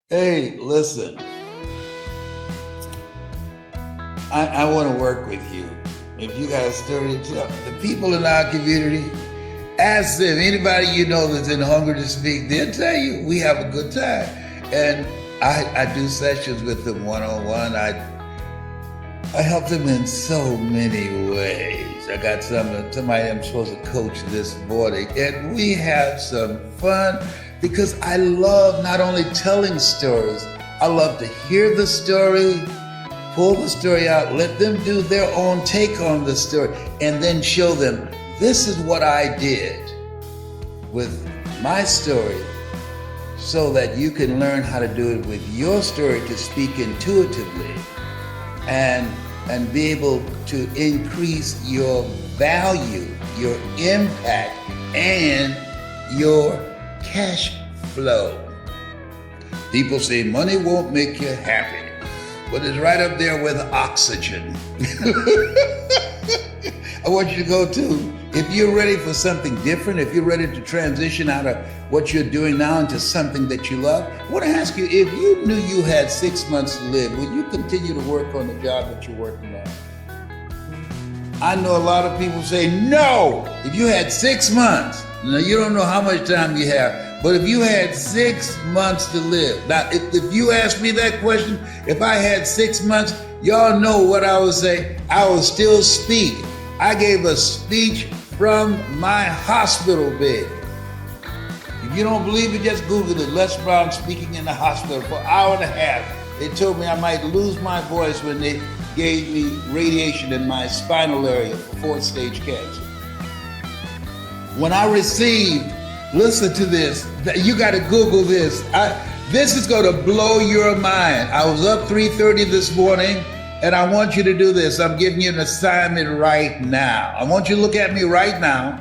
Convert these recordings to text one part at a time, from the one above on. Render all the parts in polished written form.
Hey, listen, I want to work with you. If you got a story to tell, the people in our community, ask them, anybody you know that's in hunger to speak, they'll tell you we have a good time. And I do sessions with them one-on-one. I help them in so many ways. I got somebody I'm supposed to coach this morning, and we have some fun because I love not only telling stories, I love to hear the story, pull the story out, let them do their own take on the story, and then show them, this is what I did with my story, so that you can learn how to do it with your story to speak intuitively and be able to increase your value, your impact, and your cash flow. People say money won't make you happy, but it's right up there with oxygen. I want you to go to, if you're ready for something different, if you're ready to transition out of what you're doing now into something that you love, I want to ask you, if you knew you had 6 months to live, would you continue to work on the job that you're working on? I know a lot of people say, no, if you had 6 months, now you don't know how much time you have, but if you had 6 months to live. Now, if you ask me that question, if I had 6 months, y'all know what I would say. I would still speak. I gave a speech from my hospital bed. If you don't believe it, just Google it. Les Brown speaking in the hospital for an hour and a half. They told me I might lose my voice when they gave me radiation in my spinal area for 4th stage cancer. When I received, listen to this, you got to Google this. This is going to blow your mind. I was up 3:30 this morning, and I want you to do this. I'm giving you an assignment right now. I want you to look at me right now.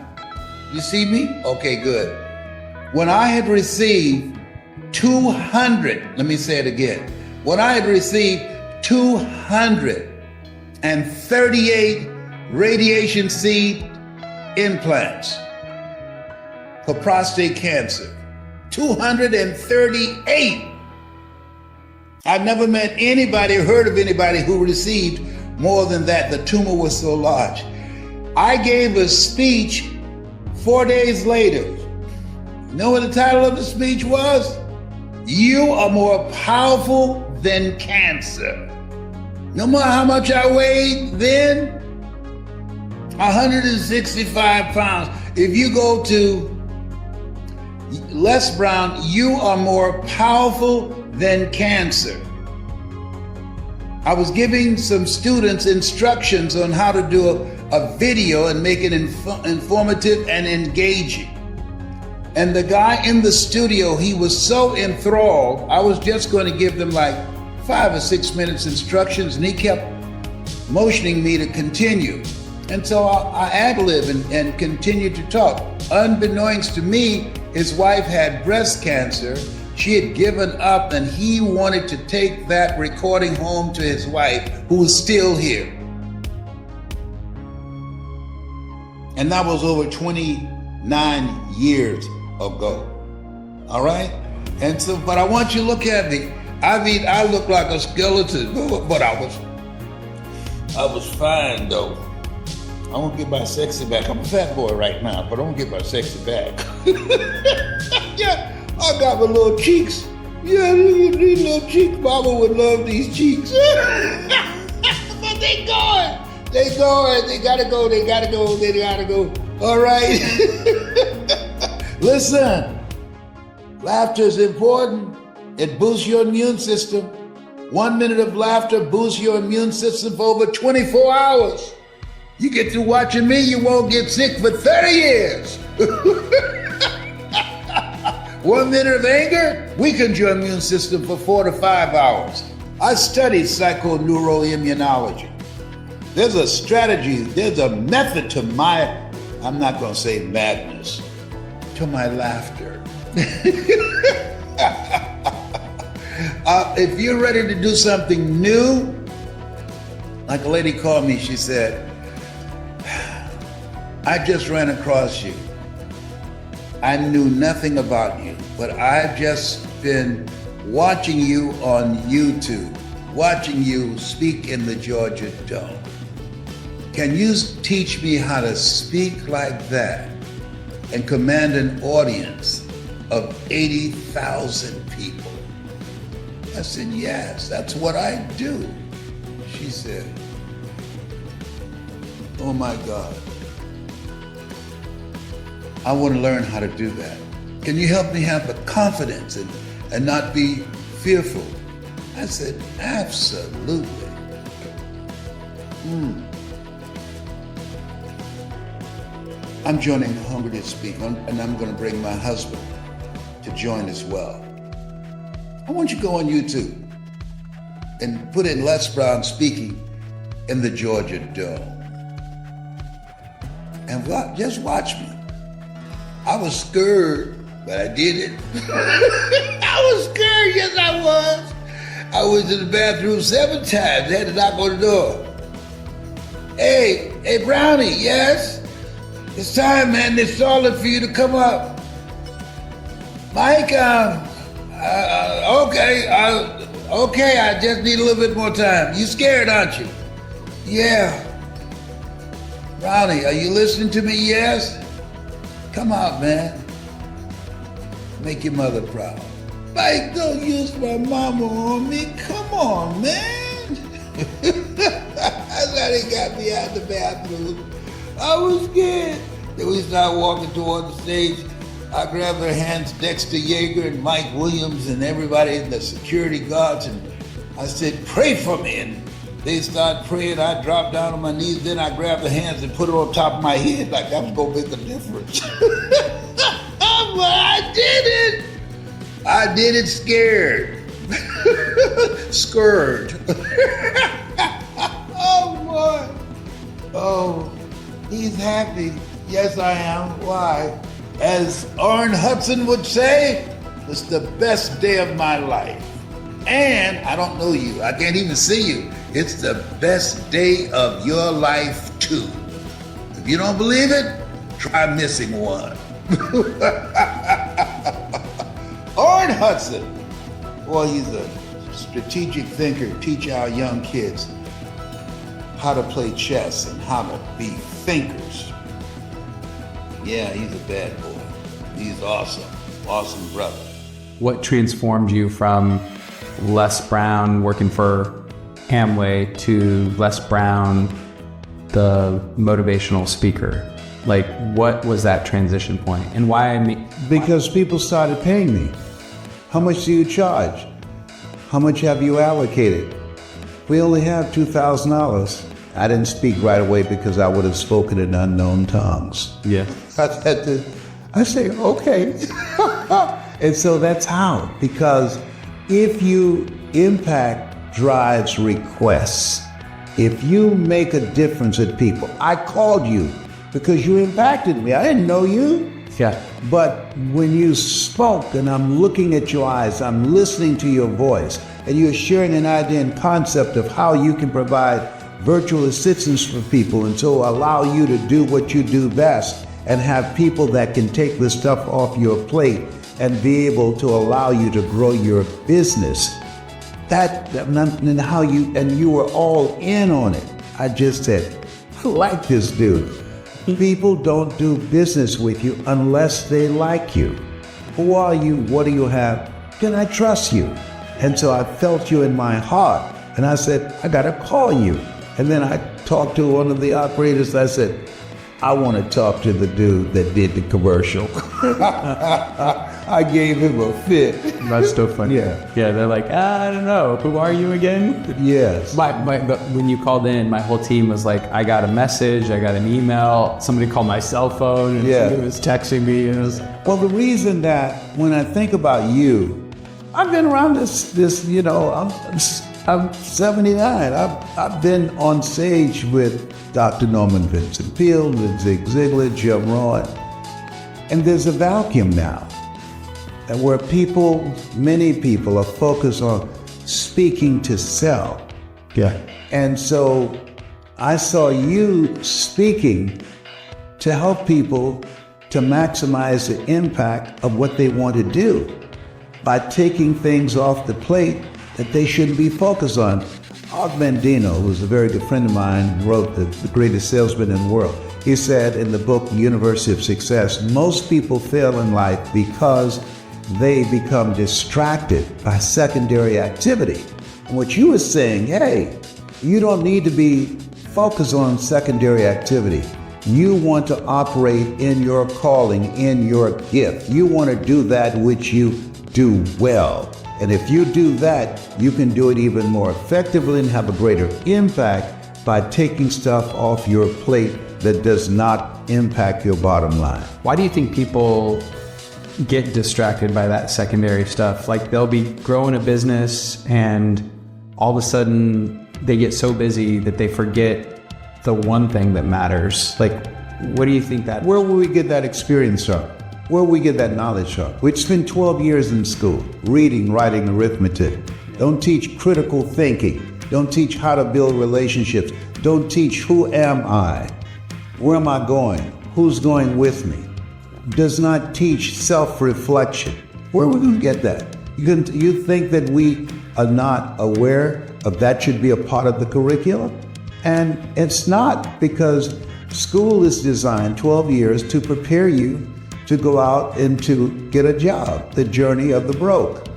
You see me? Okay, good. When I had received 200, let me say it again. When I had received 238 radiation seed implants for prostate cancer. 238. I've never met anybody or heard of anybody who received more than that. The tumor was so large. I gave a speech 4 days later. You know what the title of the speech was? You are more powerful than cancer. No matter how much I weighed then, 165 pounds. If you go to Les Brown, you are more powerful than cancer. I was giving some students instructions on how to do a video and make it informative and engaging. And the guy in the studio, he was so enthralled, I was just going to give them like 5 or 6 minutes instructions, and he kept motioning me to continue. And so I ad-lib and continued to talk. Unbeknownst to me, his wife had breast cancer. She had given up, and he wanted to take that recording home to his wife, who was still here. And that was over 29 years ago. All right? And so, but I want you to look at me. I mean, I look like a skeleton, but I was fine though. I won't get my sexy back. I'm a fat boy right now, but I won't get my sexy back. Yeah, I got my little cheeks. Yeah, these little cheeks. Mama would love these cheeks. But they going. They going. They gotta go. They gotta go. They gotta go. All right. Listen, laughter is important. It boosts your immune system. 1 minute of laughter boosts your immune system for over 24 hours. You get through watching me, you won't get sick for 30 years. 1 minute of anger weakens your immune system for 4 to 5 hours. I studied psychoneuroimmunology. There's a strategy, there's a method to my, I'm not going to say madness, to my laughter. If you're ready to do something new, like a lady called me, she said, I just ran across you. I knew nothing about you, but I've just been watching you on YouTube, watching you speak in the Georgia Dome. Can you teach me how to speak like that and command an audience of 80,000 people? I said, yes, that's what I do. She said, oh my God, I want to learn how to do that. Can you help me have the confidence and not be fearful? I said, absolutely. I'm joining Hungry to Speak, and I'm going to bring my husband to join as well. I want you to go on YouTube and put in Les Brown speaking in the Georgia Dome. And just watch me. I was scared, but I did it. I was scared, yes I was. I was in the bathroom 7 times, had to knock on the door. Hey, Brownie, yes? It's time, man, it's solid for you to come up. Mike, okay, I just need a little bit more time. You scared, aren't you? Yeah. Brownie, are you listening to me? Yes? Come out, man. Make your mother proud. Mike, don't use my mama on me. Come on, man. That's how they got me out the bathroom. I was scared. Then we started walking toward the stage. I grabbed their hands, Dexter Yeager and Mike Williams and everybody, the security guards, and I said, pray for me. And they started praying. I dropped down on my knees. Then I grabbed the hands and put it on top of my head like that was going to make a difference. But I did it. I did it scared. Scared. Oh, boy. Oh, he's happy. Yes, I am. Why? As Orrin Hudson would say, it's the best day of my life. And I don't know you. I can't even see you. It's the best day of your life, too. If you don't believe it, try missing one. Orrin Hudson. Boy, he's a strategic thinker. Teach our young kids how to play chess and how to be thinkers. Yeah, he's a bad boy. He's awesome. Awesome brother. What transformed you from Les Brown working for Amway to Les Brown, the motivational speaker? Like, what was that transition point? And why me? Because people started paying me. How much do you charge? How much have you allocated? We only have $2,000. I didn't speak right away because I would have spoken in unknown tongues. Yeah. I say, okay. And so that's how. Because if you impact drives requests, if you make a difference at people, I called you because you impacted me. I didn't know you. Yeah. But when you spoke and I'm looking at your eyes, I'm listening to your voice, and you're sharing an idea and concept of how you can provide virtual assistance for people and so allow you to do what you do best and have people that can take the stuff off your plate and be able to allow you to grow your business. And how you were all in on it. I just said, I like this dude. People don't do business with you unless they like you. Who are you? What do you have? Can I trust you? And so I felt you in my heart. And I said, I got to call you. And then I talked to one of the operators. I said, I want to talk to the dude that did the commercial. I gave him a fit. That's so funny. Yeah. Yeah, they're like, I don't know. Who are you again? Yes. But when you called in, my whole team was like, I got a message, I got an email, somebody called my cell phone, and somebody was texting me. And it was... Well, the reason that when I think about you, I've been around this, you know, I'm 79. I've been on stage with Dr. Norman Vincent Peale, with Zig Ziglar, Jim Rohn, and there's a vacuum now, and where many people are focused on speaking to sell. Yeah. And so I saw you speaking to help people to maximize the impact of what they want to do. by taking things off the plate that they shouldn't be focused on. Og Mandino, who's a very good friend of mine, wrote The Greatest Salesman in the World. He said in the book, University of Success, most people fail in life because they become distracted by secondary activity. And what you were saying, hey, you don't need to be focused on secondary activity. You want to operate in your calling, in your gift. You want to do that which you do well. And if you do that, you can do it even more effectively and have a greater impact by taking stuff off your plate that does not impact your bottom line. Why do you think people get distracted by that secondary stuff? Like they'll be growing a business and all of a sudden they get so busy that they forget the one thing that matters. Like, what do you think that? Where will we get that experience from? Where will we get that knowledge from? We'd spend 12 years in school, reading, writing, arithmetic. Don't teach critical thinking. Don't teach how to build relationships. Don't teach who am I? Where am I going? Who's going with me? Does not teach self-reflection. Where are we going to get that? You think that we are not aware of that should be a part of the curriculum? And it's not, because school is designed 12 years to prepare you to go out and to get a job, the journey of the broke.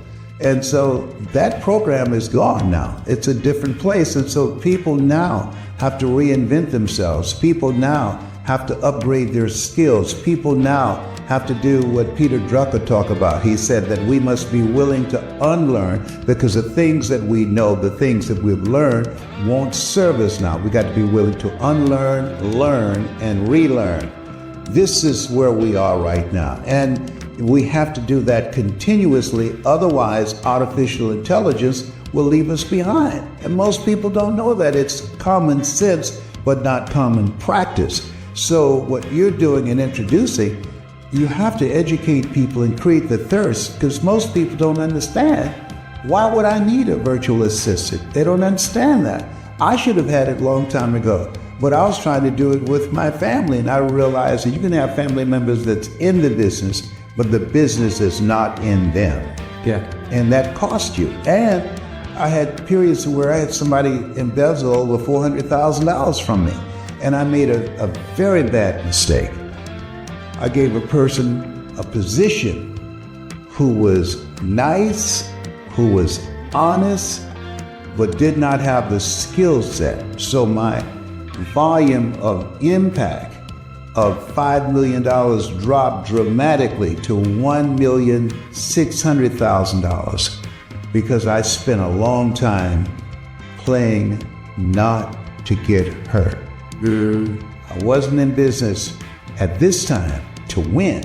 And so that program is gone now. It's a different place. And so people now have to reinvent themselves. People now have to upgrade their skills. People now have to do what Peter Drucker talked about. He said that we must be willing to unlearn, because the things that we know, the things that we've learned won't serve us now. We got to be willing to unlearn, learn, and relearn. This is where we are right now. And we have to do that continuously. Otherwise, artificial intelligence will leave us behind. And most people don't know that. It's common sense, but not common practice. So what you're doing in introducing, you have to educate people and create the thirst, because most people don't understand. Why would I need a virtual assistant? They don't understand that. I should have had it a long time ago, but I was trying to do it with my family, and I realized that you can have family members that's in the business, but the business is not in them. Yeah. And that cost you. And I had periods where I had somebody embezzle over $400,000 from me, and I made a very bad mistake. I gave a person a position who was nice, who was honest, but did not have the skill set. So my volume of impact of $5 million dropped dramatically to $1,600,000, because I spent a long time playing not to get hurt. I wasn't in business at this time to win,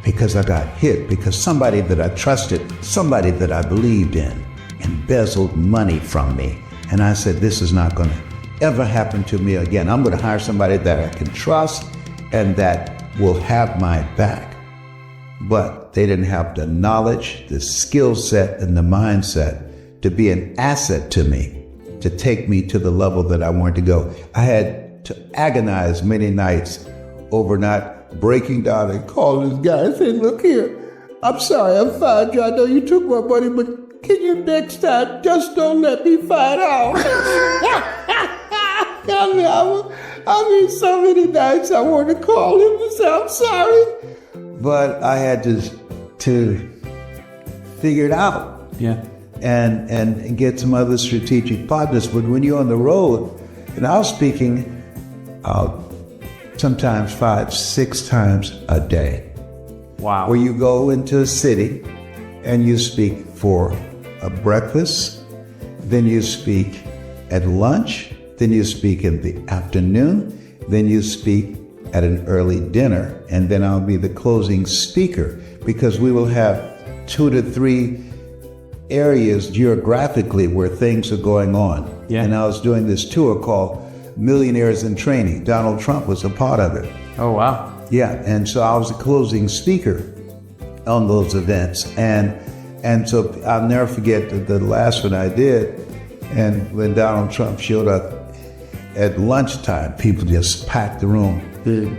because I got hit, because somebody that I trusted, somebody that I believed in, embezzled money from me. And I said, this is not going to ever happen to me again. I'm going to hire somebody that I can trust and that will have my back. But they didn't have the knowledge, the skill set, and the mindset to be an asset to me, to take me to the level that I wanted to go. I had to agonize many nights over not breaking down and calling this guy and saying, look here, I'm sorry, I'm fired you. I know you took my money, but can you next time just don't let me find out? I mean, so many nights I wanted to call him and say, I'm sorry. But I had to figure it out. Yeah. And get some other strategic partners. But when you're on the road, and I was speaking sometimes 5-6 times a day. Wow. Where you go into a city and you speak for a breakfast, then you speak at lunch, then you speak in the afternoon, then you speak at an early dinner, and then I'll be the closing speaker, because we will have 2 to 3 areas geographically where things are going on. Yeah. And I was doing this tour called Millionaires in Training. Donald Trump was a part of it. Oh, wow. Yeah, and so I was the closing speaker on those events. And so I'll never forget the last one I did. And when Donald Trump showed up at lunchtime, people just packed the room.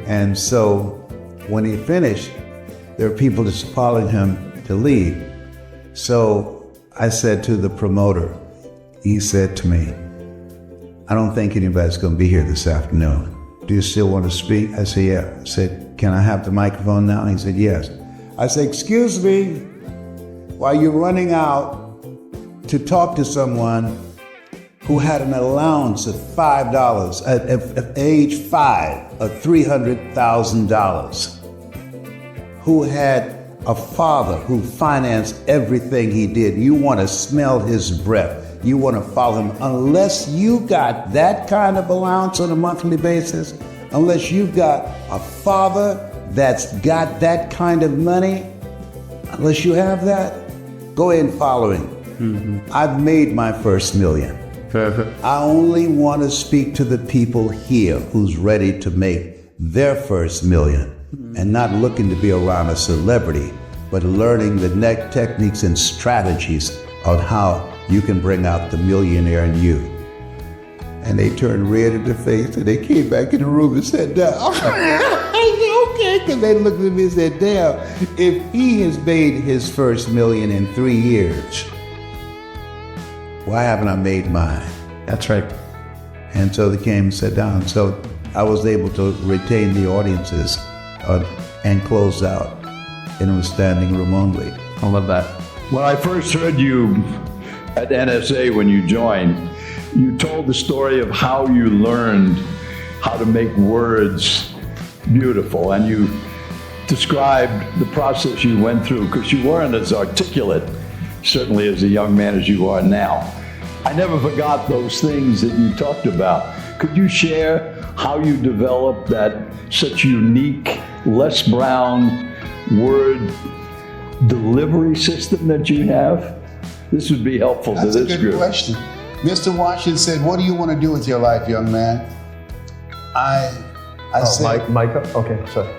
And so when he finished, there were people just following him to leave. So I said to the promoter, he said to me, I don't think anybody's going to be here this afternoon. Do you still want to speak? I said, yeah. I said, can I have the microphone now? He said, yes. I said, excuse me, while you're running out to talk to someone who had an allowance of $5, at age 5, of $300,000, who had a father who financed everything he did. You want to smell his breath. You want to follow him. Unless you got that kind of allowance on a monthly basis, unless you've got a father that's got that kind of money, unless you have that, go ahead and follow him. I've made my first million. I only want to speak to the people here who's ready to make their first million and not looking to be around a celebrity, but learning the techniques and strategies on how you can bring out the millionaire in you. And they turned red in the face and they came back in the room and sat down. I said, okay, because they looked at me and said, damn, if he has made his first million in 3 years, why haven't I made mine? That's right. And so they came and sat down. So I was able to retain the audiences and close out in a standing room only. I love that. When I first heard you at NSA when you joined, you told the story of how you learned how to make words beautiful, and you described the process you went through, because you weren't as articulate, certainly as a young man, as you are now. I never forgot those things that you talked about. Could you share how you developed that such unique Les Brown word delivery system that you have? This would be helpful That's to a this good group. question. Mr. Washington said, what do you want to do with your life, young man? I said, Mike, okay, sorry.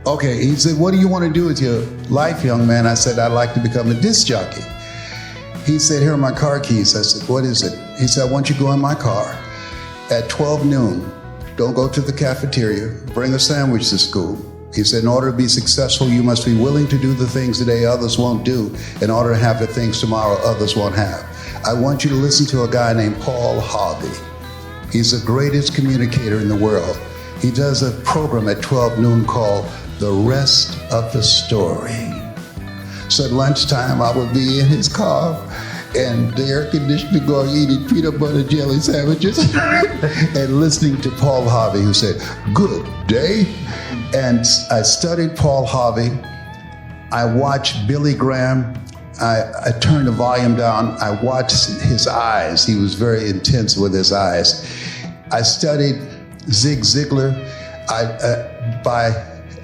okay, he said, what do you want to do with your life, young man? I said, I'd like to become a disc jockey. He said, here are my car keys. I said, what is it? He said, I want you to go in my car at 12 noon. Don't go to the cafeteria. Bring a sandwich to school. He said, in order to be successful, you must be willing to do the things today others won't do in order to have the things tomorrow others won't have. I want you to listen to a guy named Paul Harvey. He's the greatest communicator in the world. He does a program at 12 noon called The Rest of the Story. So at lunchtime, I would be in his car and the air conditioner going, eating peanut butter jelly sandwiches and listening to Paul Harvey, who said, good day. And I studied Paul Harvey. I watched Billy Graham. I turned the volume down. I watched his eyes. He was very intense with his eyes. I studied Zig Ziglar.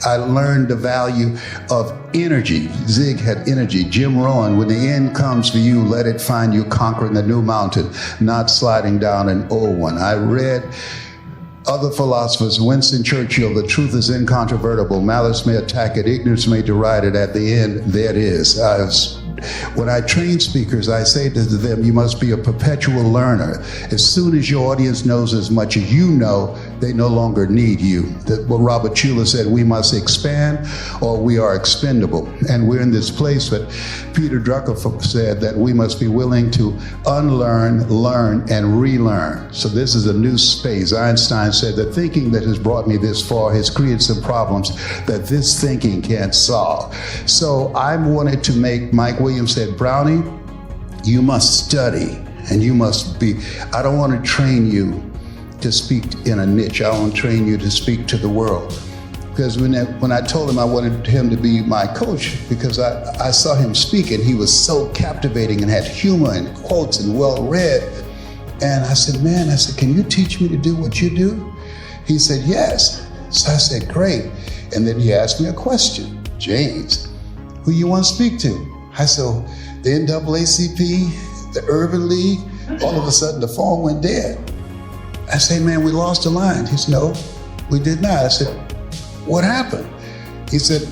I learned the value of energy. Zig had energy. Jim Rohn, when the end comes for you, let it find you conquering a new mountain, not sliding down an old one. I read other philosophers, Winston Churchill, the truth is incontrovertible. Malice may attack it, ignorance may deride it. At the end, there it is. When I train speakers, I say to them, you must be a perpetual learner. As soon as your audience knows as much as you know, they no longer need you. What Robert Schuller said, we must expand or we are expendable. And we're in this place, but Peter Drucker said that we must be willing to unlearn, learn, and relearn. So this is a new space. Einstein said the thinking that has brought me this far has created some problems that this thinking can't solve. So I wanted to make, Mike Williams said, Brownie, you must study and you must be, I don't want to train you to speak in a niche. I want to train you to speak to the world. Because when I told him I wanted him to be my coach, because I saw him speak and he was so captivating and had humor and quotes and well-read. And I said, man, can you teach me to do what you do? He said, yes. So I said, great. And then he asked me a question. James, who you want to speak to? I said, the NAACP, the Urban League. All of a sudden the phone went dead. I said, man, we lost the line. He said, no, we did not. I said, what happened? He said,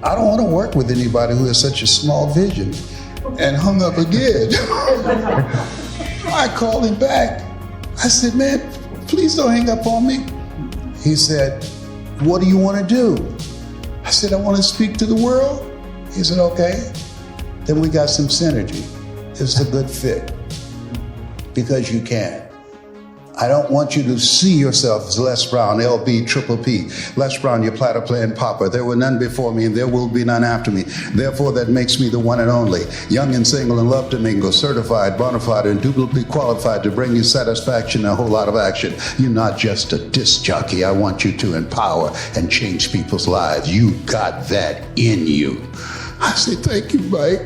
I don't want to work with anybody who has such a small vision, and hung up again. I called him back. I said, man, please don't hang up on me. He said, what do you want to do? I said, I want to speak to the world. He said, okay. Then we got some synergy. It's a good fit because you can. I don't want you to see yourself as Les Brown, LB, Triple P. Les Brown, your platter playing popper. There were none before me and there will be none after me. Therefore, that makes me the one and only. Young and single and love to mingle. Certified, bona fide, indubitably qualified to bring you satisfaction and a whole lot of action. You're not just a disc jockey. I want you to empower and change people's lives. You got that in you. I say, thank you, Mike.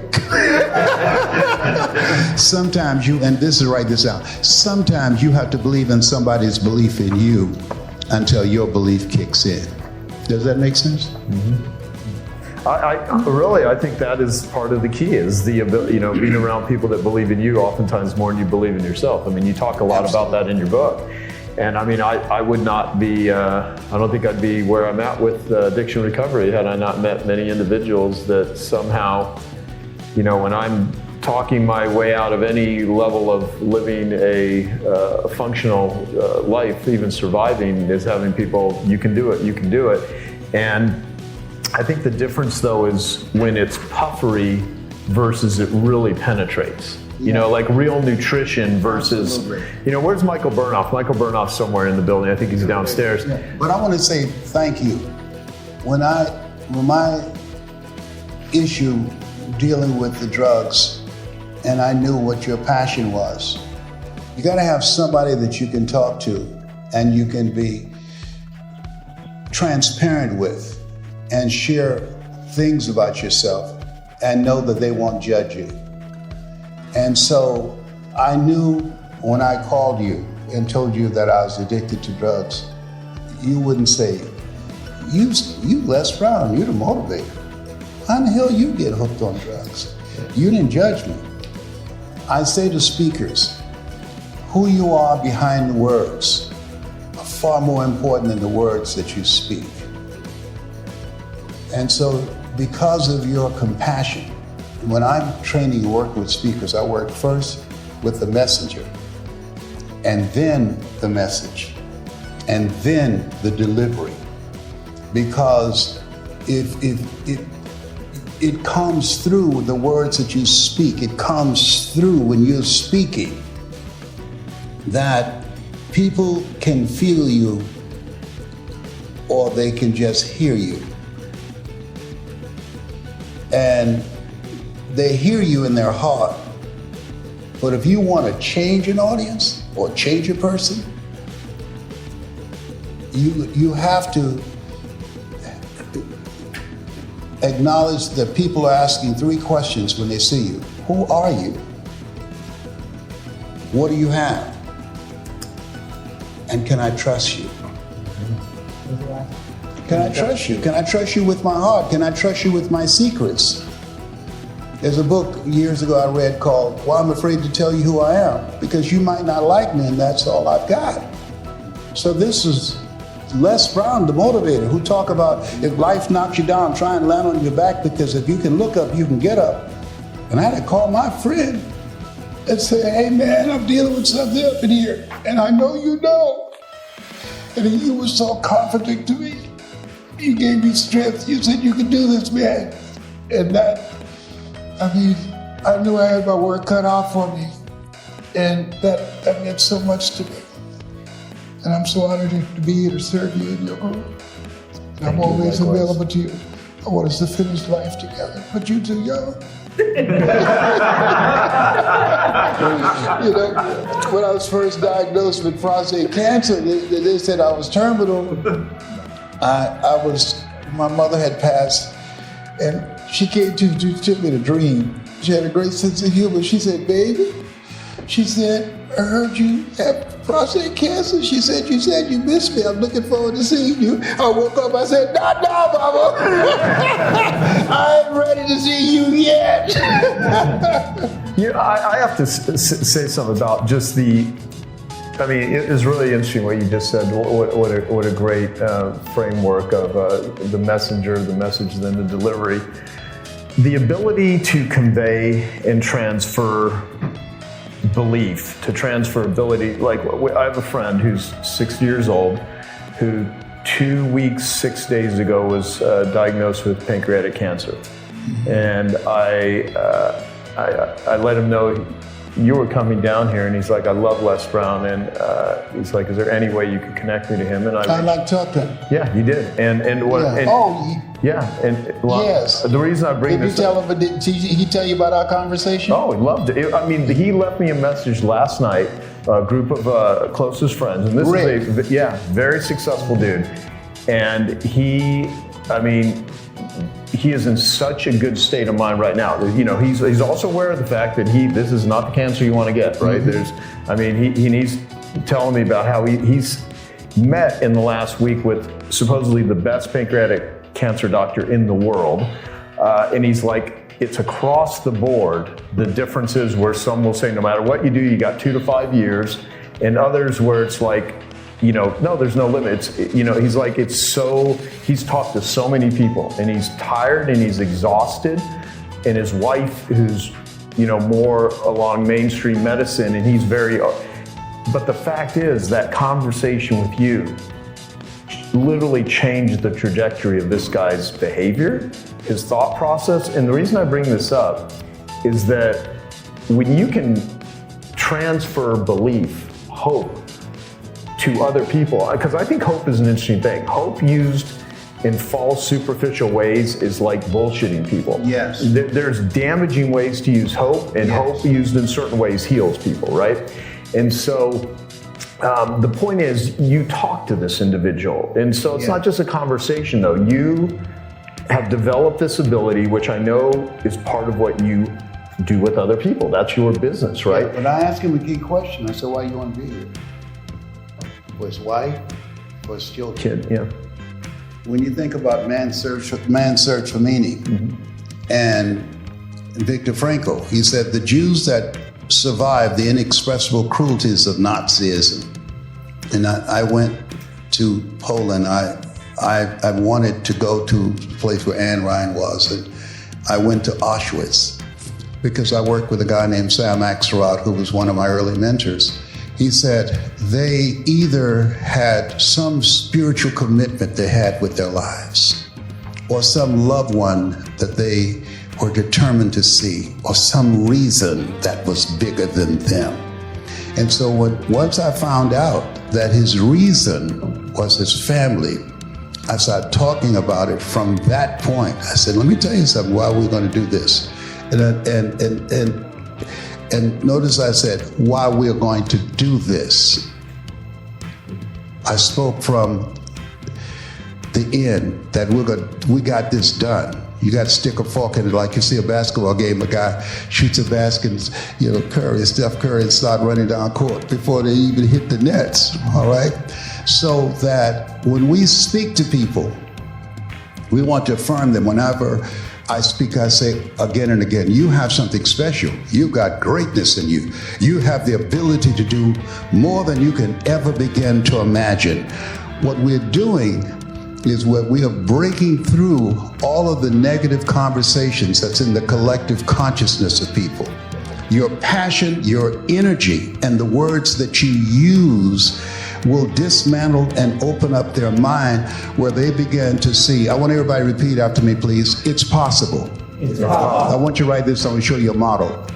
Sometimes you, and this is, write this out, sometimes you have to believe in somebody's belief in you until your belief kicks in. Does that make sense? Mm-hmm. I think that is part of the key, is the ability, being around people that believe in you oftentimes more than you believe in yourself. I mean, you talk a lot Absolutely. About that in your book. And I mean, I would not be, I don't think I'd be where I'm at with addiction recovery had I not met many individuals that somehow, when I'm talking my way out of any level of living a functional life, even surviving, is having people, you can do it, you can do it. And I think the difference though is when it's puffery versus it really penetrates. Like real nutrition versus, Absolutely. Where's Michael Burnoff? Michael Burnoff's somewhere in the building. I think he's downstairs. Yeah. But I want to say thank you. When my issue dealing with the drugs, and I knew what your passion was, you got to have somebody that you can talk to and you can be transparent with and share things about yourself and know that they won't judge you. And so I knew when I called you and told you that I was addicted to drugs, you wouldn't say, you Les Brown, you're the motivator. How in the hell you get hooked on drugs? You didn't judge me. I say to speakers, who you are behind the words are far more important than the words that you speak. And so because of your compassion, when I'm training and working with speakers, I work first with the messenger, and then the message, and then the delivery. Because if it comes through the words that you speak, it comes through when you're speaking, that people can feel you or they can just hear you. And they hear you in their heart. But if you want to change an audience or change a person, you have to acknowledge that people are asking 3 questions when they see you. Who are you? What do you have? And can I trust you? Can I trust you? Can I trust you with my heart? Can I trust you with my secrets? There's a book years ago I read called Why I'm Afraid to Tell You Who I Am, because you might not like me and that's all I've got. So this is Les Brown, the motivator, who talk about if life knocks you down, try and land on your back, because if you can look up, you can get up. And I had to call my friend and say, hey man, I'm dealing with something up in here, and I know you know. And he was so confident to me. You gave me strength. You said you could do this, man. And that, I knew I had my work cut out for me. And that meant so much to me. And I'm so honored to be here to serve you in your group. And I'm always available to you. I want us to finish life together, but you're too young. When I was first diagnosed with prostate cancer, they said I was terminal. My mother had passed, and she came to me in a dream. She had a great sense of humor. She said, baby, she said, I heard you have prostate cancer. She said, you missed me. I'm looking forward to seeing you. I woke up, I said, no, Mama. I ain't ready to see you yet. I have to say something about just it was really interesting what you just said. What a great framework of the messenger, the message, then the delivery. The ability to convey and transfer belief, to transfer ability. Like, I have a friend who's 60 years old who 2 weeks, 6 days ago, was diagnosed with pancreatic cancer. And I let him know you were coming down here, and he's like, I love Les Brown, and he's like, is there any way you could connect me to him? And I'd like to talk to him. Yeah, you did. And what? Yeah. And, yeah, and Yes. The reason I bring Did this you up, tell him? Did he tell you about our conversation? oh, he loved it. I mean, he left me a message last night. A group of closest friends, and this is very successful dude. And he is in such a good state of mind right now. You know, he's also aware of the fact that this is not the cancer you want to get, right? He needs telling me about how he's met in the last week with supposedly the best pancreatic cancer doctor in the world, and he's like, it's across the board. The difference is where some will say, no matter what you do, you got 2 to 5 years, and others where it's like, you know, no, there's no limit. It's, you know, he's like, he's talked to so many people, and he's tired and he's exhausted, and his wife, who's, you know, more along mainstream medicine, and he's but the fact is that conversation with you literally changed the trajectory of this guy's behavior, his thought process. And the reason I bring this up is that when you can transfer belief, hope, to other people, because I think hope is an interesting thing. Hope used in false, superficial ways is like bullshitting people. Yes. There's damaging ways to use hope, and hope used in certain ways heals people, right? And so the point is, you talk to this individual. And so it's not just a conversation, though. You have developed this ability, which I know is part of what you do with other people. That's your business, right? But I asked him a key question. I said, why you want to be here? For his wife, for his children. Kid, yeah. When you think about man's search for meaning, and Viktor Frankl, he said the Jews that survived the inexpressible cruelties of Nazism, and I went to Poland. I wanted to go to the place where Anne Ryan was, and I went to Auschwitz because I worked with a guy named Sam Axelrod, who was one of my early mentors. He said they either had some spiritual commitment they had with their lives, or some loved one that they were determined to see, or some reason that was bigger than them. And so once I found out that his reason was his family, I started talking about it from that point. I said, let me tell you something, why we're going to do this. And notice I said, why we're going to do this. I spoke from the end that we got this done. You got to stick a fork in it, like you see a basketball game. A guy shoots a basket, and, Steph Curry, and start running down court before they even hit the nets. All right, so that when we speak to people, we want to affirm them. Whenever I speak, I say again and again, you have something special. You've got greatness in you. You have the ability to do more than you can ever begin to imagine. What we're doing is what we are breaking through all of the negative conversations that's in the collective consciousness of people. Your passion, your energy, and the words that you use will dismantle and open up their mind where they begin to see. I want everybody to repeat after me, please. It's possible. It's possible. I want you to write this. I want to show you a model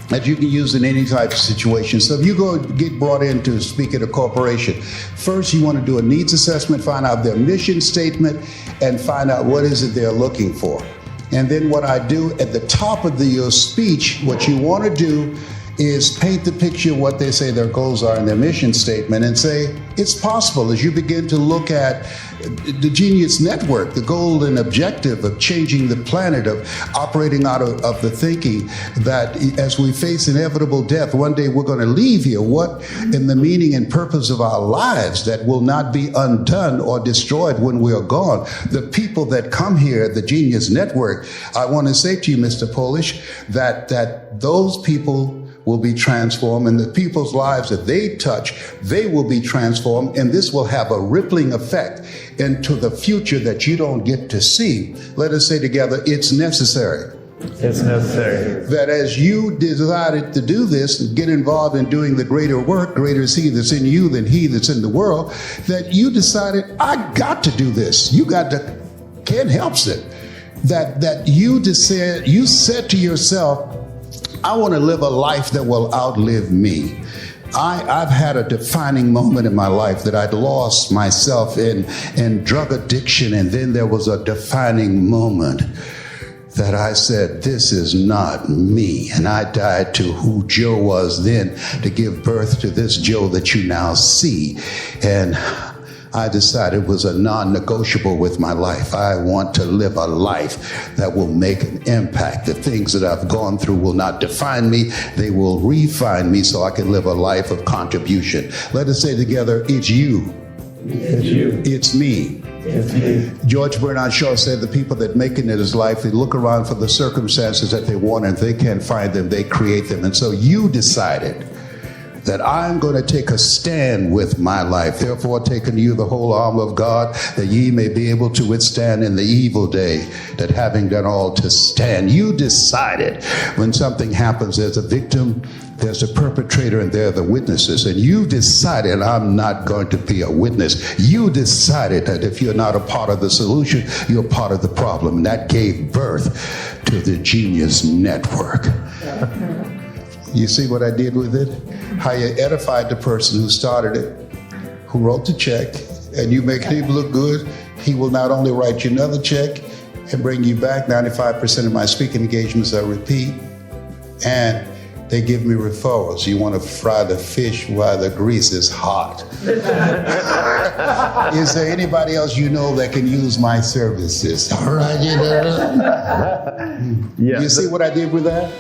that you can use in any type of situation. So if you go get brought in to speak at a corporation, first you want to do a needs assessment, find out their mission statement, and find out what is it they're looking for. And then what I do at the top of your speech, what you want to do is paint the picture of what they say their goals are in their mission statement, and say it's possible as you begin to look at the Genius Network, the goal and objective of changing the planet, of operating out of the thinking that as we face inevitable death, one day we're going to leave here. What in the meaning and purpose of our lives that will not be undone or destroyed when we are gone. The people that come here, the Genius Network, I want to say to you, Mr. Polish, that those people will be transformed, and the people's lives that they touch, they will be transformed, and this will have a rippling effect into the future that you don't get to see. Let us say together, it's necessary. It's necessary. That as you decided to do this and get involved in doing the greater work, greater is he that's in you than he that's in the world, that you decided, I got to do this. You got to, can't help it. That you said to yourself, I want to live a life that will outlive me. I've had a defining moment in my life that I'd lost myself in drug addiction, and then there was a defining moment that I said, this is not me. And I died to who Joe was then to give birth to this Joe that you now see. And I decided it was a non-negotiable with my life. I want to live a life that will make an impact. The things that I've gone through will not define me. They will refine me so I can live a life of contribution. Let us say together, it's you. It's you. It's me. It's me. George Bernard Shaw said the people that make it in his life, they look around for the circumstances that they want, and if they can't find them, they create them. And so you decided that I'm going to take a stand with my life. Therefore, take unto you the whole armor of God, that ye may be able to withstand in the evil day, that having done all to stand. You decided when something happens, there's a victim, there's a perpetrator, and there are the witnesses. And you decided, I'm not going to be a witness. You decided that if you're not a part of the solution, you're part of the problem. And that gave birth to the Genius Network. You see what I did with it? How you edified the person who started it, who wrote the check, and you make him look good. He will not only write you another check and bring you back. 95% of my speaking engagements are repeat, and they give me referrals. You want to fry the fish while the grease is hot. Is there anybody else you know that can use my services? All right, you know. Yeah. You see what I did with that?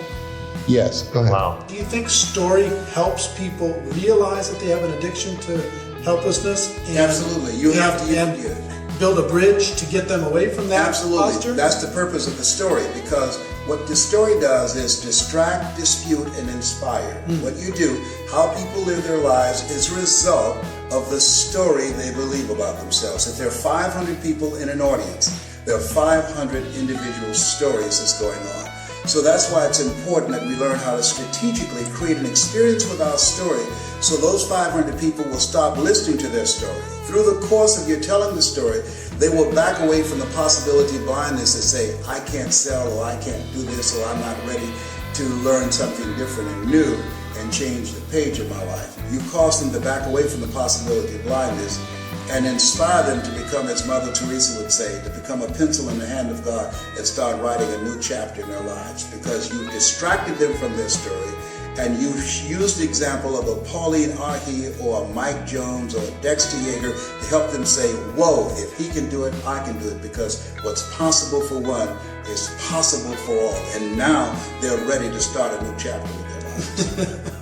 Yes, go ahead. Wow. Do you think story helps people realize that they have an addiction to helplessness? And, Absolutely. You have to and build a bridge to get them away from that Absolutely. posture? That's the purpose of the story, because what the story does is distract, dispute, and inspire. What you do, how people live their lives, is a result of the story they believe about themselves. If there are 500 people in an audience, there are 500 individual stories that's going on. So that's why it's important that we learn how to strategically create an experience with our story, so those 500 people will stop listening to their story. Through the course of your telling the story, they will back away from the possibility of blindness and say, I can't sell, or I can't do this, or I'm not ready to learn something different and new and change the page of my life. You cause them to back away from the possibility of blindness and inspire them to become, as Mother Teresa would say, to become a pencil in the hand of God and start writing a new chapter in their lives, because you've distracted them from their story, and you used the example of a Pauline Archie or a Mike Jones or a Dexter Yeager to help them say, whoa, if he can do it, I can do it, because what's possible for one is possible for all. And now they're ready to start a new chapter with their lives.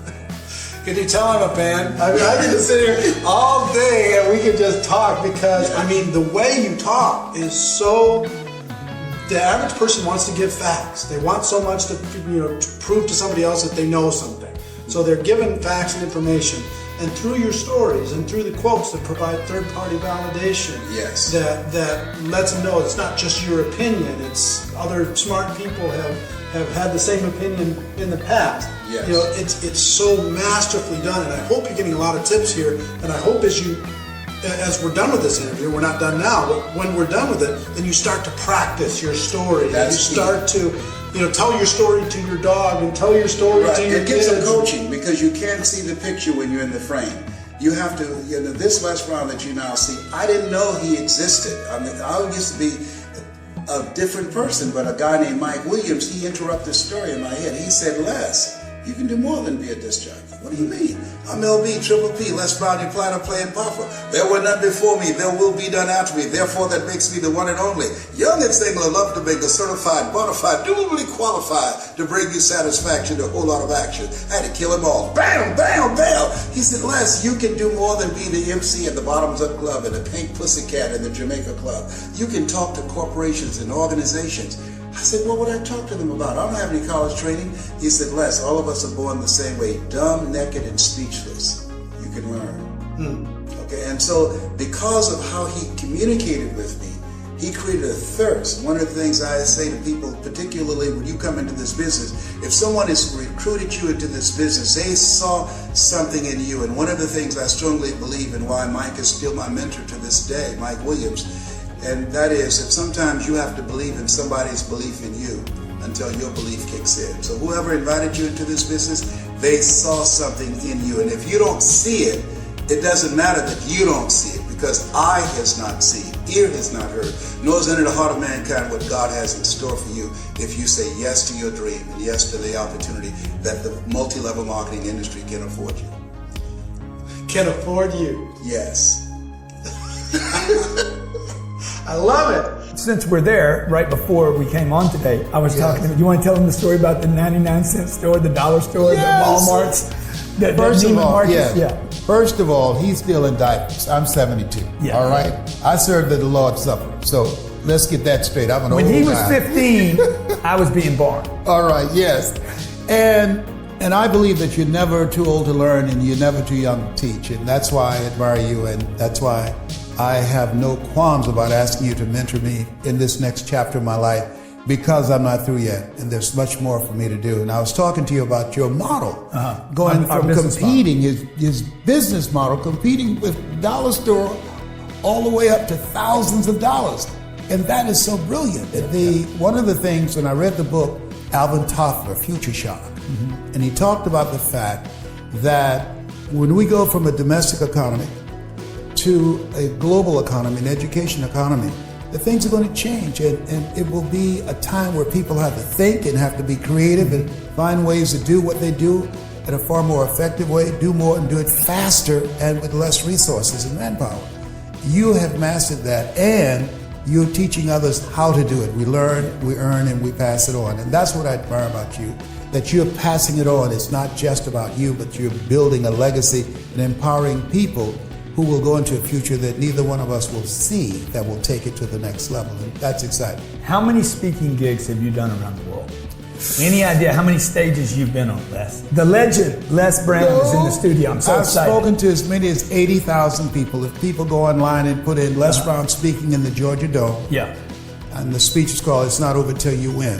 Can you tell I'm a fan? I mean, I can just sit here all day and we can just talk, because, I mean, the way you talk is so... The average person wants to give facts. They want so much to, to prove to somebody else that they know something. So they're given facts and information. And through your stories and through the quotes that provide third-party validation, Yes. that lets them know it's not just your opinion. It's other smart people have had the same opinion in the past. Yes. It's so masterfully done, and I hope you're getting a lot of tips here. And I hope as we're done with this interview, we're not done now, but when we're done with it, then you start to practice your story. That's you start to, tell your story to your dog and tell your story to your It gives kids. some coaching, because you can't see the picture when you're in the frame. You have to, this Les Brown that you now see, I didn't know he existed. I mean, I used to be a different person, but a guy named Mike Williams, he interrupted the story in my head. He said, Les, you can do more than be a disc jockey. What do you mean? I'm LB, Triple P, Les Brown, your platinum playing papa. There were none before me, there will be none after me. Therefore, that makes me the one and only. Young and single, love to make a certified, bonafide, duly qualified to bring you satisfaction, a whole lot of action. I had to kill him all. Bam, bam, bam. He said, Les, you can do more than be the MC at the Bottoms Up Club and the Pink Pussycat and the Jamaica Club. You can talk to corporations and organizations. I said, what would I talk to them about? I don't have any college training. He said, Les, all of us are born the same way, dumb, naked, and speechless. You can learn. Okay, and so because of how he communicated with me, He created a thirst. One of the things I say to people, particularly when you come into this business, if someone has recruited you into this business, they saw something in you. And one of the things I strongly believe in, why Mike is still my mentor to this day, Mike Williams, and that is that sometimes you have to believe in somebody's belief in you until your belief kicks in. So whoever invited you into this business, they saw something in you. And if you don't see it, it doesn't matter that you don't see it, because eye has not seen, ear has not heard, nor has entered the heart of mankind what God has in store for you if you say yes to your dream and yes to the opportunity that the multi-level marketing industry can afford you. Can afford you. Yes. I love it. Since we're there, right before we came on today, I was talking to him. You want to tell them the story about the 99-cent store, the dollar store, the Walmarts? First of all, yeah. First of all, he's still in diapers. I'm 72. Yeah. All right. I served at the Lord's Supper, so let's get that straight. I'm an old guy. When he was 15, I was being born. All right. Yes. And I believe that you're never too old to learn and you're never too young to teach, and that's why I admire you, and that's why I have no qualms about asking you to mentor me in this next chapter of my life, because I'm not through yet, and there's much more for me to do. And I was talking to you about your model, going Our from business competing, his business model, competing with dollar store all the way up to thousands of dollars. And that is so brilliant. One of the things, when I read the book, Alvin Toffler, Future Shock, and he talked about the fact that when we go from a domestic economy to a global economy, an education economy, the things are going to change, and it will be a time where people have to think and have to be creative and find ways to do what they do in a far more effective way, do more and do it faster and with less resources and manpower. You have mastered that, and you're teaching others how to do it. We learn, we earn, and we pass it on. And that's what I admire about you, that you're passing it on. It's not just about you, but you're building a legacy and empowering people who will go into a future that neither one of us will see, that will take it to the next level. And that's exciting. How many speaking gigs have you done around the world? Any idea how many stages you've been on, Les? The legend, Les Brown, is in the studio. I'm so I've excited. spoken to as many as 80,000 people. If people go online and put in Les Brown speaking in the Georgia Dome, Yeah. and the speech is called "It's Not Over Till You Win."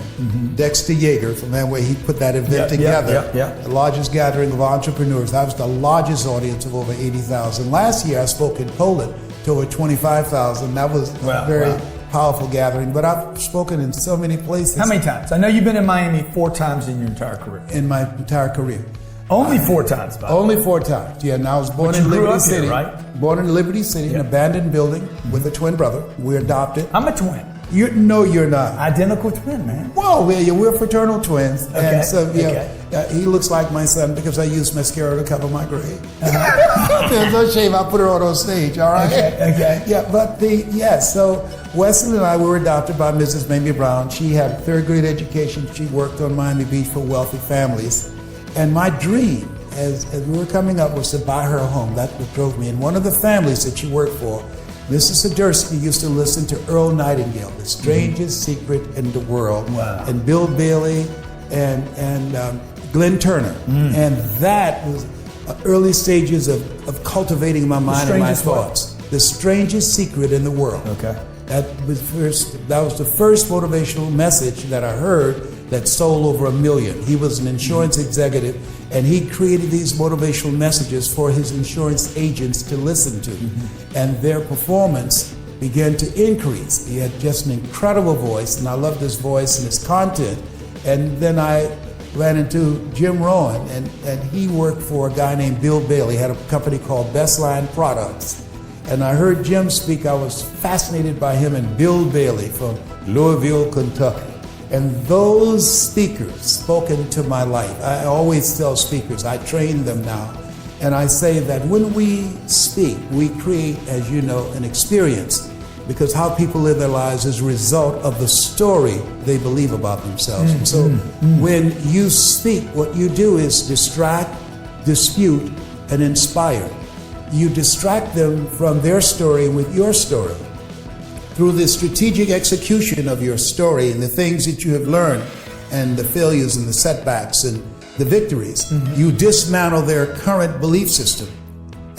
Dexter Yeager from Amway, he put that event together. The largest gathering of entrepreneurs. That was the largest audience of over 80,000. Last year I spoke in Poland to over 25,000. That was a very powerful gathering. But I've spoken in so many places. How many times? I know you've been in Miami 4 times in your entire career. In my entire career. Only 4 times, by the way. Only 4 times. Yeah, and I was born But you in grew Liberty up here, City. right? Born in Liberty City, an abandoned building with a twin brother. We're adopted. I'm a twin. No, you're not. Identical twin, man. Well, we're fraternal twins. Okay, And so, okay. he looks like my son because I use mascara to cover my gray. There's no shame. I put her on stage, all right? Okay. Yeah, so Wesley and I were adopted by Mrs. Mamie Brown. She had a 3rd grade education. She worked on Miami Beach for wealthy families. And my dream, as we were coming up, was to buy her a home. That's what drove me. And one of the families that she worked for, Mrs. Swiderski, used to listen to Earl Nightingale, The Strangest Secret in the World, and Bill Bailey and Glenn Turner. And that was early stages of cultivating my mind and my thoughts. The Strangest Secret in the World. Okay. That was the first motivational message that I heard that sold over 1 million. He was an insurance executive, and he created these motivational messages for his insurance agents to listen to. And their performance began to increase. He had just an incredible voice, and I loved his voice and his content. And then I ran into Jim Rohn, and he worked for a guy named Bill Bailey, had a company called Best Line Products. And I heard Jim speak. I was fascinated by him and Bill Bailey from Louisville, Kentucky. And those speakers spoke into my life. I always tell speakers, I train them now, and I say that when we speak, we create, as you know, an experience, because how people live their lives is a result of the story they believe about themselves. And so when you speak, what you do is distract, dispute, and inspire. You distract them from their story with your story. Through the strategic execution of your story and the things that you have learned and the failures and the setbacks and the victories, you dismantle their current belief system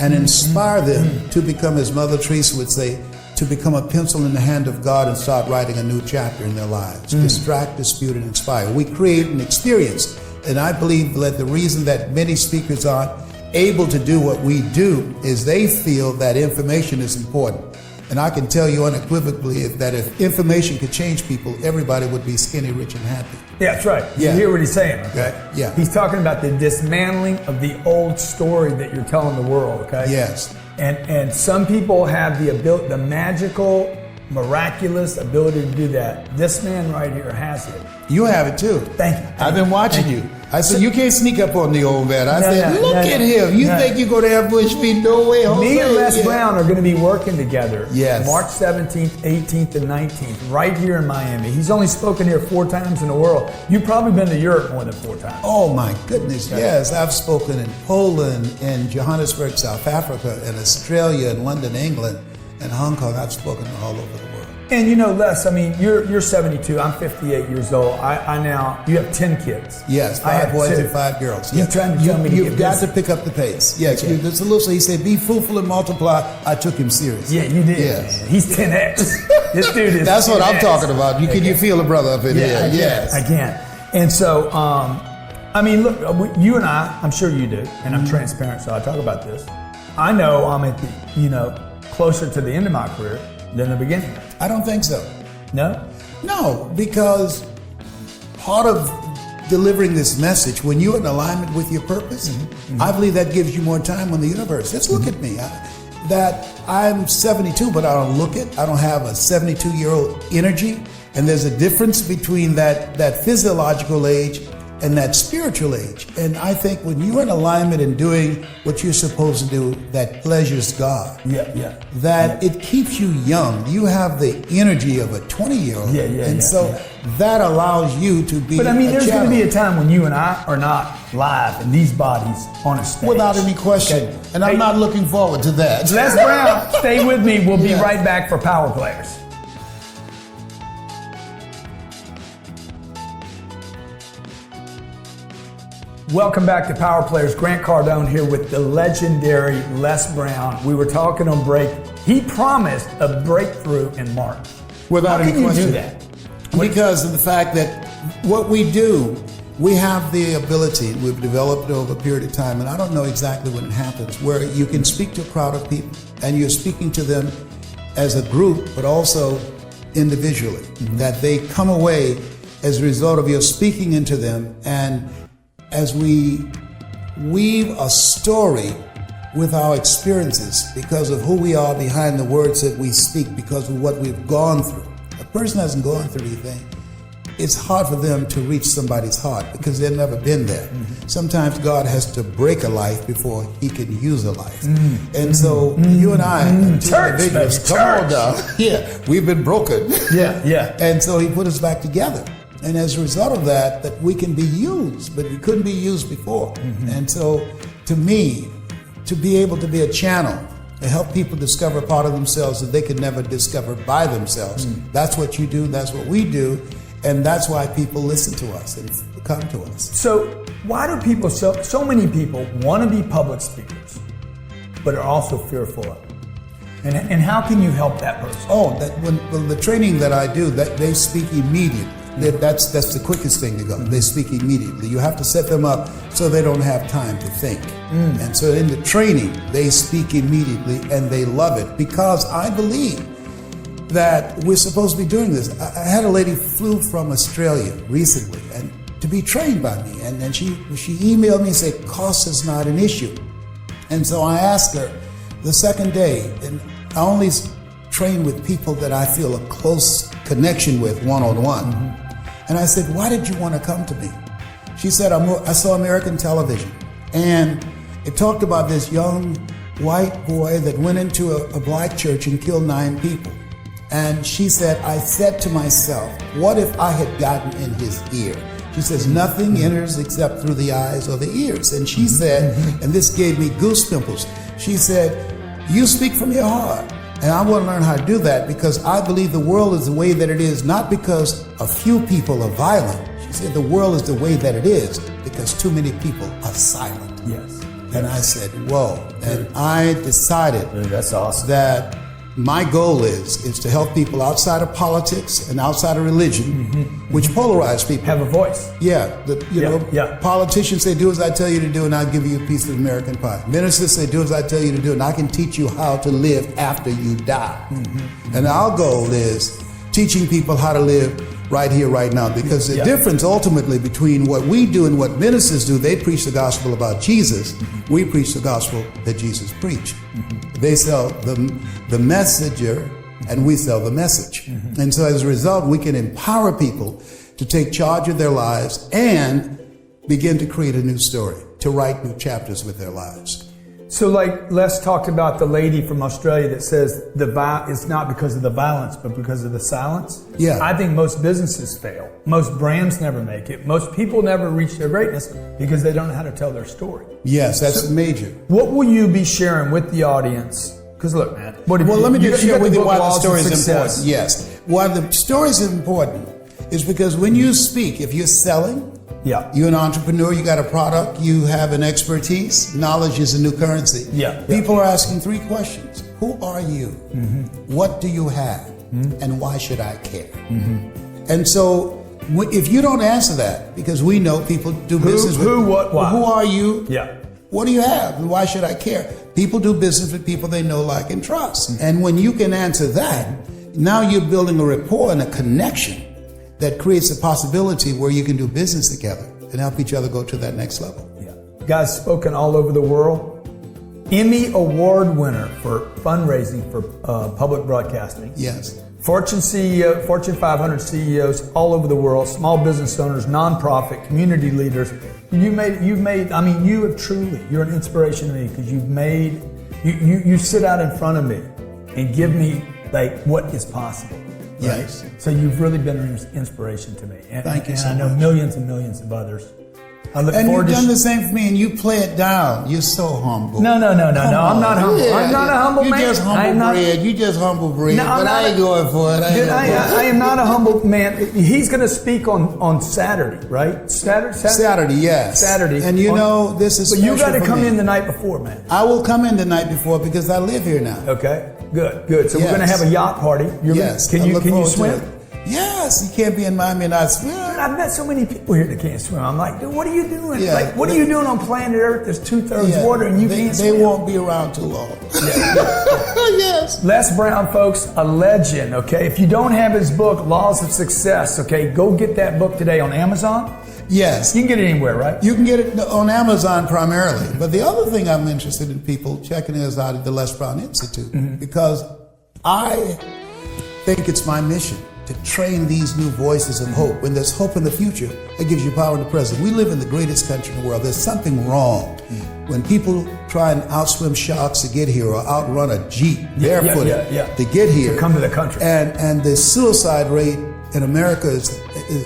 and inspire them to become, as Mother Teresa would say, to become a pencil in the hand of God and start writing a new chapter in their lives. Distract, dispute, and inspire. We create an experience. And I believe that the reason that many speakers aren't able to do what we do is they feel that information is important. And I can tell you unequivocally that if information could change people, everybody would be skinny, rich, and happy. Yeah, that's right. Yeah. You hear what he's saying, okay? Yeah. He's talking about the dismantling of the old story that you're telling the world, okay? Yes. And some people have the ability, the magical, miraculous ability to do that. This man right here has it. You have it too. Thank you. I've been watching you. I said, you can't sneak up on the old man. I said, look at him. You think you're going to have Bush feet? No way. Me and Les Brown are going to be working together. Yes. March 17th, 18th, and 19th, right here in Miami. He's only spoken here 4 times in the world. You've probably been to Europe more than 4 times. Oh my goodness, yes. I've spoken in Poland, in Johannesburg, South Africa, in Australia, in London, England, and Hong Kong. I've spoken all over the world. And you know, Les, I mean, you're 72. I'm 58 years old. You have 10 kids. Yes, 5 boys and 5 girls. You're trying to tell me you've got to pick up the pace. Yes, okay. There's a little. So he said, "Be fruitful and multiply." I took him seriously. Yeah, you did. Yes. Man. He's 10x. This dude is. That's 10X. what I'm talking about. Can you feel a brother up in here? Yes, I can. And so, I mean, look, you and I'm sure you do, and I'm transparent, so I talk about this. I know I'm at the, closer to the end of my career than the beginning. I don't think so. No? No, because part of delivering this message, when you're in alignment with your purpose, I believe that gives you more time on the universe. Just look at me. I'm 72, but I don't look it. I don't have a 72-year-old energy. And there's a difference between that physiological age and that spiritual age. And I think when you're in alignment and doing what you're supposed to do that pleasures God, that it keeps you young. You have the energy of a 20-year-old. That allows you to be. But I mean, there's going to be a time when you and I are not live in these bodies on a stage. Without any question. Okay. And I'm not looking forward to that. Les Brown, stay with me. We'll be right back for Power Players. Welcome back to Power Players. Grant Cardone here with the legendary Les Brown. We were talking on break. He promised a breakthrough in March. Without any question. How can you do that? Because of the fact that what we do, we have the ability, we've developed it over a period of time, and I don't know exactly when it happens, where you can speak to a crowd of people, and you're speaking to them as a group, but also individually. That they come away as a result of your speaking into them, and as we weave a story with our experiences because of who we are behind the words that we speak, because of what we've gone through. A person hasn't gone through anything, it's hard for them to reach somebody's heart because they've never been there. Sometimes God has to break a life before he can use a life. And so you and I, individuals, come on now. Yeah, we've been broken. And so he put us back together. And as a result of that we can be used, but we couldn't be used before. And so, to me, to be able to be a channel to help people discover a part of themselves that they could never discover by themselves, that's what you do, that's what we do, and that's why people listen to us and come to us. So, why do people, so many people want to be public speakers, but are also fearful of it? And how can you help that person? Oh, the training that I do, that they speak immediately. That's the quickest thing to go. They speak immediately. You have to set them up so they don't have time to think. And so in the training, they speak immediately and they love it because I believe that we're supposed to be doing this. I had a lady flew from Australia recently and to be trained by me, and then she emailed me and said, cost is not an issue. And so I asked her the second day, and I only train with people that I feel a close connection with one-on-one. And I said, why did you want to come to me? She said, I saw American television, and it talked about this young white boy that went into a black church and killed 9 people. And she said, I said to myself, what if I had gotten in his ear? She says, nothing enters except through the eyes or the ears. And she said, and this gave me goose pimples, she said, you speak from your heart. And I want to learn how to do that because I believe the world is the way that it is, not because a few people are violent. She said the world is the way that it is because too many people are silent. Yes. And I said, whoa. And I decided that's awesome. that my goal is to help people outside of politics and outside of religion, which polarize people. Have a voice. Yeah, politicians say, do as I tell you to do, and I'll give you a piece of American pie. Ministers say, do as I tell you to do, and I can teach you how to live after you die. And our goal is teaching people how to live right here, right now, because the difference ultimately between what we do and what ministers do, they preach the gospel about Jesus. We preach the gospel that Jesus preached. They sell the messenger, and we sell the message. And so as a result, we can empower people to take charge of their lives and begin to create a new story, to write new chapters with their lives. So like Les talked about the lady from Australia that says it's not because of the violence, but because of the silence. Yeah. I think most businesses fail. Most brands never make it. Most people never reach their greatness because they don't know how to tell their story. Yes, that's major. What will you be sharing with the audience? Because look, man. Let me just share with you why the story is important. important. Yes. Why the story is important is because when you speak, if you're selling, you're an entrepreneur, you got a product, you have an expertise, knowledge is a new currency. People are asking 3 questions. Who are you? What do you have? And why should I care? And so if you don't answer that, because we know people do business with what, why? Who are you? Yeah. What do you have? And why should I care? People do business with people they know, like, and trust. And when you can answer that, now you're building a rapport and a connection that creates a possibility where you can do business together and help each other go to that next level. Guys spoken all over the world. Emmy Award winner for fundraising for public broadcasting. Yes. Fortune CEO, Fortune 500 CEOs all over the world, small business owners, nonprofit, community leaders. You have truly, you're an inspiration to me because you sit out in front of me and give me like what is possible. Right? Yes. So you've really been an inspiration to me. And, Thank you so much. And I know millions and millions of others. I look forward you've to done the same for me, and you play it down. You're so humble. No. I'm not humble. Yeah, I'm not a humble man. You just humble bread. No, but I ain't going for it. I am not a humble man. He's going to speak on Saturday, right? Saturday, yes. Saturday. And this is But you got to come me. in the night before, man. I will come in the night before because I live here now. Okay. Good. So we're going to have a yacht party. Can you swim? Yes, you can't be in Miami and not swim. I've met so many people here that can't swim. I'm like, dude, what are you doing? Yeah. Like, what are you doing on planet Earth? There's 2/3 water and you can't swim. They won't be around too long. Yes. Les Brown, folks, a legend, okay? If you don't have his book, Laws of Success, okay, go get that book today on Amazon. Yes. You can get it anywhere, right? You can get it on Amazon primarily. But the other thing I'm interested in people checking is out at the Les Brown Institute because I think it's my mission to train these new voices of hope. When there's hope in the future, it gives you power in the present. We live in the greatest country in the world. There's something wrong when people try and outswim sharks to get here or outrun a Jeep barefooted to get here. To come to the country. And the suicide rate in America is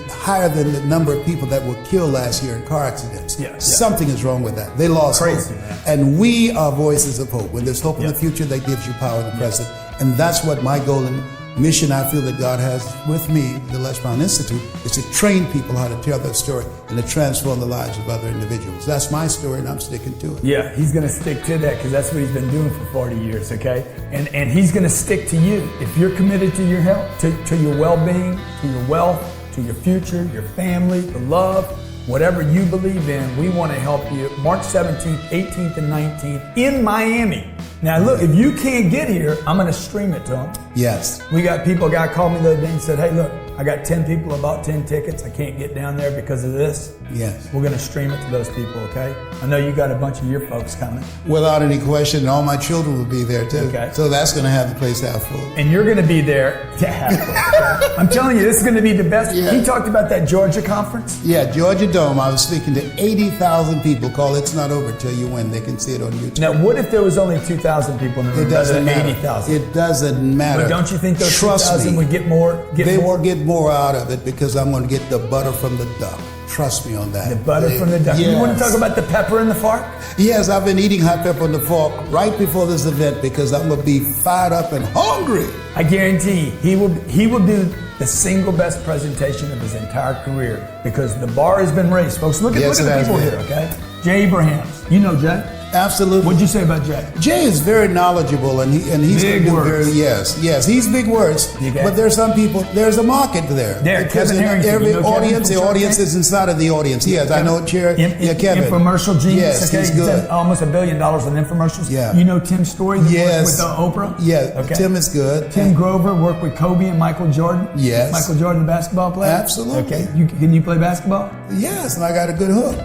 higher than the number of people that were killed last year in car accidents. Something is wrong with that. They lost hope. Man. And we are voices of hope. When there's hope in the future, that gives you power in the present. And that's what my goal and mission I feel that God has with me, the Les Brown Institute, is to train people how to tell their story and to transform the lives of other individuals. That's my story, and I'm sticking to it. Yeah, he's going to stick to that because that's what he's been doing for 40 years, okay? And he's going to stick to you. If you're committed to your health, to your well-being, to your wealth, to your future, your family, the love, whatever you believe in, we want to help you. March 17th, 18th, and 19th in Miami. Now, look, if you can't get here, I'm going to stream it to them. Yes. We got people, a guy called me the other day and said, hey, look, I got 10 people, about 10 tickets. I can't get down there because of this. Yes. We're going to stream it to those people, okay? I know you got a bunch of your folks coming. Without any question, all my children will be there too. Okay. So that's going to have the place half full. And you're going to be there to have full. I'm telling you, this is going to be the best. Yeah. He talked about that Georgia conference. Yeah, Georgia Dome. I was speaking to 80,000 people. Call It's Not Over Till You Win. They can see it on YouTube. Now, what if there was only 2,000 people in the room? It doesn't matter. 80,000. It doesn't matter. But don't you think those Trust 2,000 me, would get more? They will get more out of it because I'm going to get the butter from the duck. Trust me on that. The butter from the duck. Yes. You want to talk about the pepper in the fork? Yes, I've been eating hot pepper on the fork right before this event because I'm going to be fired up and hungry. I guarantee he will do the single best presentation of his entire career because the bar has been raised. Folks, look at the people here, okay? Jay Abrahams. You know Jay? Absolutely. What'd you say about Jay? Jay is very knowledgeable, and he's Big gonna do words. yes, he's big words. Okay. But there's some people. There's a market there. There, Because Kevin in Harrington, every you know Kevin audience, from the Shark audience Tank? is inside of the audience. Yes, I know, Chair. Kevin. Infomercial genius. Yes, Okay, he's He's good. done almost $1 billion in infomercials. Yeah. You know Tim's story that Yes. worked with Oprah? Yeah, Okay. Tim is good. Tim Grover worked with Kobe and Michael Jordan. Yes. Michael Jordan, the basketball player. Absolutely. Okay. Can you play basketball? Yes, and I got a good hook.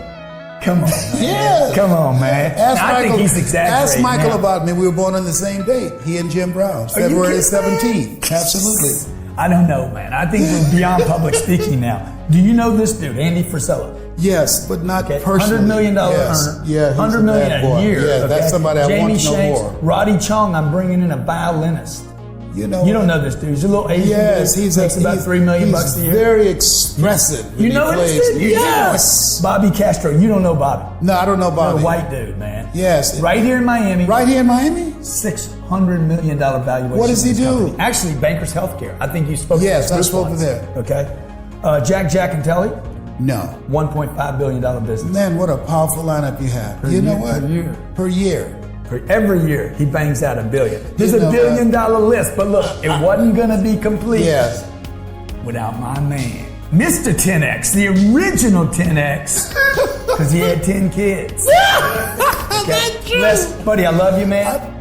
Come on, man. Yeah. Come on, man. I think he's exaggerating. Ask Michael now. about me. We were born on the same date. He and Jim Brown, Are you February kidding? 17th. Absolutely. I don't know, man. I think we're beyond public speaking now. Do you know this dude, Andy Frisella? Yes, but not Okay, personally. $100 million yes. earner. Yeah, he's $100 a million bad a boy. year. Yeah, okay? that's somebody I Jamie want to know Shanks, more. Roddy Chong, I'm bringing in a violinist. You know, You don't know this dude. He's a little Asian Yes, dude. he's Makes about $3 million he's a year. very expressive. when You he know plays. this dude? Yes. Bobby Castro. You don't know Bobby. No, I don't know Not about a him. white dude, man. Yes. Right here in Miami. Right here in Miami. $600 million valuation. What does he of this do? company. Actually, Bankers Healthcare. I think you spoke. Yes, to I this spoke once. to them. Okay. Jack and Telly, No. $1.5 billion business. Man, what a powerful lineup you have. You know what? Per year. Per year. Every year he bangs out $1 billion. There's You a know $1 billion list, but look, it wasn't gonna be complete Yes. without my man, Mr. 10X, the original 10X, because he had 10 kids. Okay? That's true. Buddy, I love you, man.